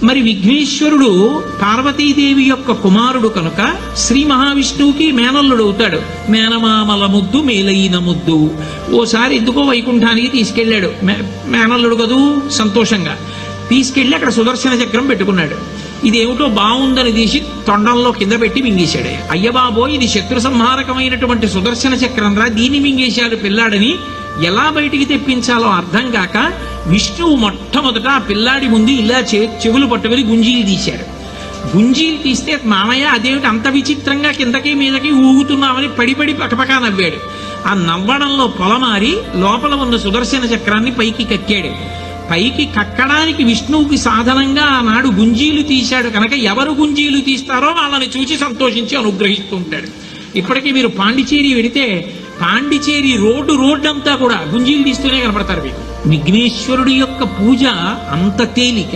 మరి విఘ్నేశ్వరుడు పార్వతీదేవి యొక్క కుమారుడు కనుక శ్రీ మహావిష్ణువుకి మేనల్లుడు అవుతాడు. మేనమామల ముద్దు మేలైన ముద్దు. ఓసారి ఎందుకో వైకుంఠానికి తీసుకెళ్లాడు, మేనల్లుడు కదూ సంతోషంగా తీసుకెళ్లి అక్కడ సుదర్శన చక్రం పెట్టుకున్నాడు. ఇదేమిటో బాగుందని తీసి తొండంలో కింద పెట్టి మింగేశాడు. అయ్యబాబో ఇది శత్రు సంహారకమైనటువంటి సుదర్శన చక్రం రా, దీన్ని మింగేశాడు పిల్లాడని ఎలా బయటికి తెప్పించాలో అర్థం కాక విష్ణువు మొట్టమొదట ఆ పిల్లాడి ముందు ఇలా చెవులు పట్టుకుని గుంజీలు తీశాడు. గుంజీలు తీస్తే మామయ్య అదేమిటి అంత విచిత్రంగా కిందకి మీదకి ఊగుతున్నామని పడిపడి పకపకా నవ్వాడు. ఆ నవ్వడంలో పొలమారి లోపల ఉన్న సుదర్శన చక్రాన్ని పైకి కక్కాడు. పైకి కక్కడానికి విష్ణువుకి సాధనంగా ఆనాడు గుంజీలు తీశాడు కనుక ఎవరు గుంజీలు తీస్తారో వాళ్ళని చూసి సంతోషించి అనుగ్రహిస్తూ ఉంటాడు. ఇప్పటికీ మీరు పాండిచేరి వెడితే పాండిచేరి రోడ్డంతా కూడా గుంజీలు తీస్తూనే కనపడతారు మీకు. విఘ్నేశ్వరుడి యొక్క పూజ అంత తేలిక.